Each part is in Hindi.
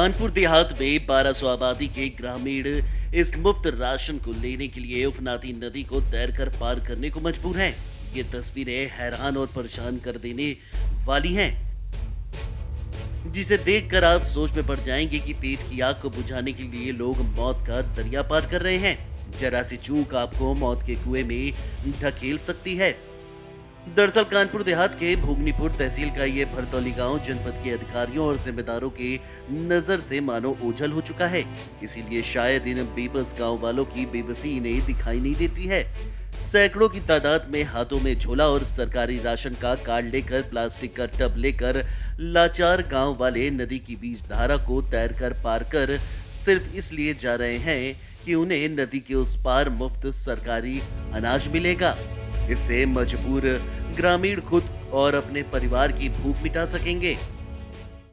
कानपुर देहात में 1200 आबादी के ग्रामीण इस मुफ्त राशन को लेने के लिए उफनाती नदी को तैरकर पार करने को मजबूर हैं। ये तस्वीरें हैरान और परेशान कर देने वाली हैं, जिसे देखकर आप सोच में पड़ जाएंगे कि पेट की आग को बुझाने के लिए लोग मौत का दरिया पार कर रहे हैं। जरा सी चूक आपको मौत के कुएं में ढकेल सकती है। दरअसल कानपुर देहात के भोगनीपुर तहसील का ये भरतौली गांव जनपद के अधिकारियों और जिम्मेदारों की नजर से मानो ओझल हो चुका है। इसीलिए शायद इन बेबस गांव वालों की बेबसी इन्हें दिखाई नहीं देती है। सैकड़ों की तादाद में हाथों में झोला और सरकारी राशन का कार्ड लेकर, प्लास्टिक का टब लेकर लाचार गांव वाले नदी की बीच धारा को तैरकर पार कर सिर्फ इसलिए जा रहे हैं कि उन्हें नदी के उस पार मुफ्त सरकारी अनाज मिलेगा। इससे मजबूर ग्रामीण खुद और अपने परिवार की भूख मिटा सकेंगे।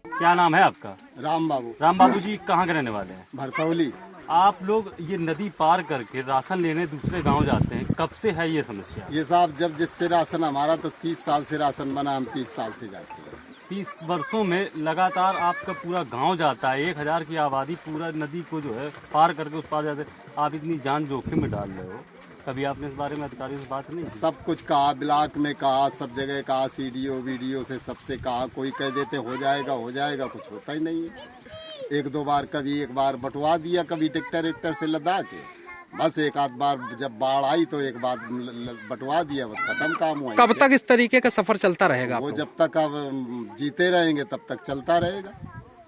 क्या नाम है आपका? राम बाबू। राम बाबू जी कहाँ के रहने वाले हैं? भरतौली। आप लोग ये नदी पार करके राशन लेने दूसरे गांव जाते हैं, कब से है ये समस्या? ये साहब जब जिससे राशन हमारा तो 30 साल से राशन बना, हम 30 साल से जाते हैं। 30 वर्षों में लगातार आपका पूरा गांव जाता है, 1000 की आबादी पूरा नदी को जो है पार करके उस पार जाते हैं। आप इतनी जान जोखिम में डाल रहे हो, कभी आपने इस बारे में अधिकारियों से बात नहीं की? सब कुछ कहा, ब्लॉक में कहा, सब जगह कहा, सीडीओ वीडियो से सबसे कहा, कोई कह देते हो जाएगा, कुछ होता ही नहीं है। एक दो बार कभी एक बार बंटवा दिया, कभी ट्रैक्टर से लदा के, बस एक आध बार जब बाढ़ आई तो एक बार बंटवा दिया, बस खत्म काम हुआ। कब तक इस तरीके का सफर चलता रहेगा? वो जब तक अब जीते रहेंगे तब तक चलता रहेगा।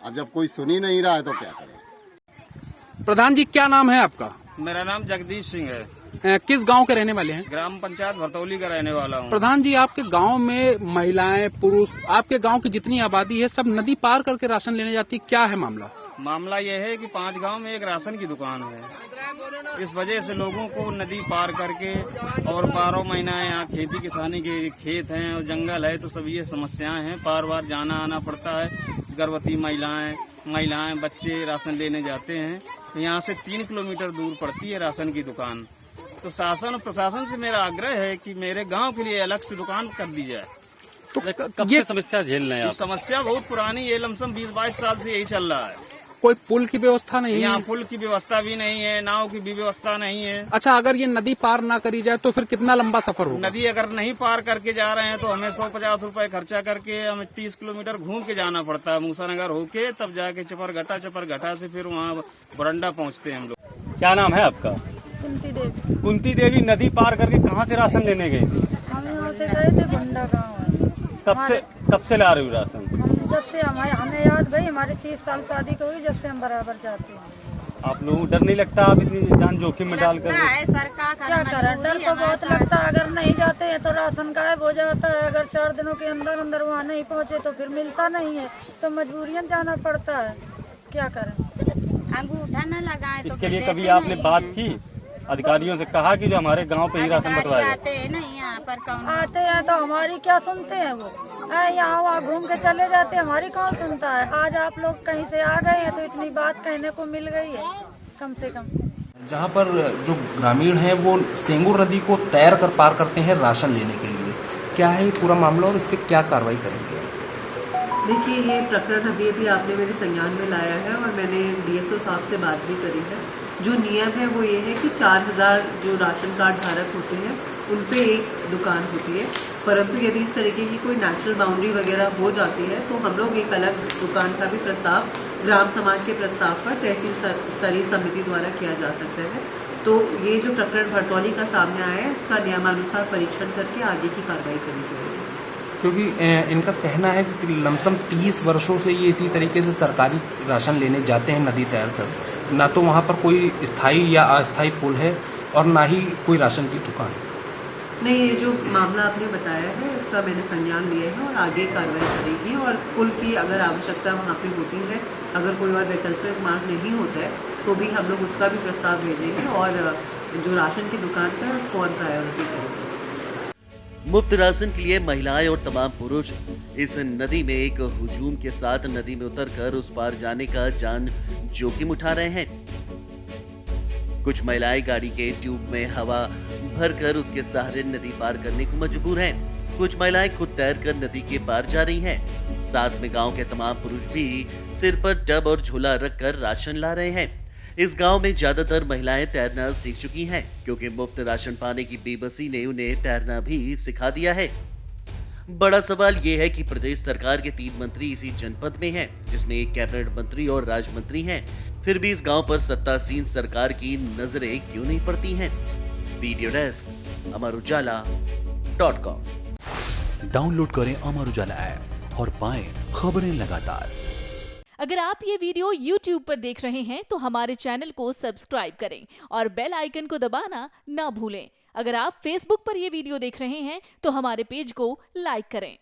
अब जब कोई सुन ही नहीं रहा है तो क्या करें। प्रधान जी क्या नाम है आपका? मेरा नाम जगदीश सिंह है। किस गांव के रहने वाले हैं? ग्राम पंचायत भरतौली का रहने वाला हूँ। प्रधान जी आपके गांव में महिलाएं, पुरुष, आपके गांव की जितनी आबादी है सब नदी पार करके राशन लेने जाती है, क्या है मामला? मामला यह है कि 5 गांव में एक राशन की दुकान है। इस वजह से लोगों को नदी पार करके और 12 महीना यहाँ खेती किसानी के खेत हैं और जंगल है, तो सब ये समस्याएं हैं। बार बार जाना आना पड़ता है। गर्भवती महिलाएं बच्चे राशन लेने जाते हैं। यहाँ से 3 किलोमीटर दूर पड़ती है राशन की दुकान। तो शासन और प्रशासन से मेरा आग्रह है कि मेरे गांव के लिए अलग से दुकान कर दी जाए। तो कब ये समस्या झेल रहे हैं आप? समस्या बहुत पुरानी, ये लमसम 20-22 साल से यही चल रहा है। कोई पुल की व्यवस्था नहीं है? यहाँ पुल की व्यवस्था भी नहीं है, नाव की भी व्यवस्था नहीं है। अच्छा, अगर ये नदी पार ना करी जाए तो फिर कितना लंबा सफर होगा? नदी अगर नहीं पार करके जा रहे हैं तो हमें 150 रुपए खर्चा करके हमें 30 किलोमीटर घूम के जाना पड़ता है, मूसानगर होके, तब जाके चपरघटा से फिर वहाँ बरंडा पहुँचते हैं हम लोग। क्या नाम है आपका? कुंती देवी। कुंती देवी नदी पार करके कहाँ से राशन लेने गई थी? हम यहाँ से गए थे बंडा गाँव। कब से ला रही हूँ राशन? हम जब से हमें याद भाई, हमारे 30 साल शादी को हुई, जब से हम बराबर जाते हैं। आप लोगों को डर नहीं लगता आप इतनी जान जोखिम में डालकर? क्या करें, डर तो बहुत लगता है। अगर नहीं जाते हैं तो राशन गायब हो जाता है। अगर 4 दिनों के अंदर वहाँ नहीं पहुँचे तो फिर मिलता नहीं है, तो मजबूरियन जाना पड़ता है। क्या करें, अंगूठा न लगाए तो इसके लिए कभी आपने बात की अधिकारियों से? कहा कि जो हमारे गांव पे ही राशन बंटवाएगा? आते हैं ना यहाँ पर, कौन आते हैं तो हमारी क्या सुनते हैं वो? यहाँ वहाँ घूम के चले जाते हैं, हमारी कौन सुनता है। आज आप लोग कहीं से आ गए हैं तो इतनी बात कहने को मिल गई है कम से कम। जहाँ पर जो ग्रामीण हैं वो सेंगुर नदी को तैर कर पार करते हैं राशन लेने के लिए, क्या है ये पूरा मामला और इस पर क्या कार्रवाई करेंगे? देखिए, ये प्रकरण अभी आपने मेरे संज्ञान में लाया है और मैंने डीएसओ साहब से बात भी करी है। जो नियम है वो ये है कि 4000 जो राशन कार्ड धारक होते हैं उन पे एक दुकान होती है, परंतु यदि इस तरीके की कोई नेचुरल बाउंड्री वगैरह हो जाती है तो हम लोग एक अलग दुकान का भी प्रस्ताव ग्राम समाज के प्रस्ताव पर तहसील स्तरीय समिति द्वारा किया जा सकता है। तो ये जो प्रकरण भरतौली का सामने आया है, इसका नियमानुसार परीक्षण करके आगे की कार्रवाई करी जाएगी। क्योंकि इनका कहना है कि लमसम 30 वर्षों से ये इसी तरीके से सरकारी राशन लेने जाते हैं नदी तैर कर, ना तो वहाँ पर कोई स्थायी या अस्थायी पुल है और ना ही कोई राशन की दुकान। नहीं, ये जो मामला आपने बताया है इसका मैंने संज्ञान लिया है और आगे कार्रवाई करेगी। और पुल की अगर आवश्यकता वहाँ पे होती है, अगर कोई और वैकल्पिक मार्ग नहीं होता है तो भी हम लोग उसका भी प्रस्ताव भेजेंगे और जो राशन की दुकान का है उसको ऑन प्रायोरिटी करेंगे। मुफ्त राशन के लिए महिलाएं और तमाम पुरुष इस नदी में एक हुजूम के साथ नदी में उतरकर उस पार जाने का जान जोखिम उठा रहे हैं। कुछ महिलाएं गाड़ी के ट्यूब में हवा भरकर उसके सहारे नदी पार करने को मजबूर हैं। कुछ महिलाएं खुद तैरकर नदी के पार जा रही हैं। साथ में गांव के तमाम पुरुष भी सिर पर टब और झोला रखकर राशन ला रहे हैं। इस गांव में ज्यादातर महिलाएं तैरना सीख चुकी हैं, क्योंकि मुफ्त राशन पाने की बेबसी ने उन्हें तैरना भी सिखा दिया है। बड़ा सवाल ये है कि प्रदेश सरकार के 3 मंत्री इसी जनपद में हैं, जिसमें एक कैबिनेट मंत्री और राज्य मंत्री हैं। फिर भी इस गांव पर सत्तासीन सरकार की नजरें क्यों नहीं पड़ती हैं? Video desk amarujala.com। डाउनलोड करें अमर उजाला ऐप और पाएं खबरें लगातार। अगर आप ये वीडियो YouTube पर देख रहे हैं तो हमारे चैनल को सब्सक्राइब करें और बेल आइकन को दबाना ना भूलें। अगर आप Facebook पर ये वीडियो देख रहे हैं तो हमारे पेज को लाइक करें।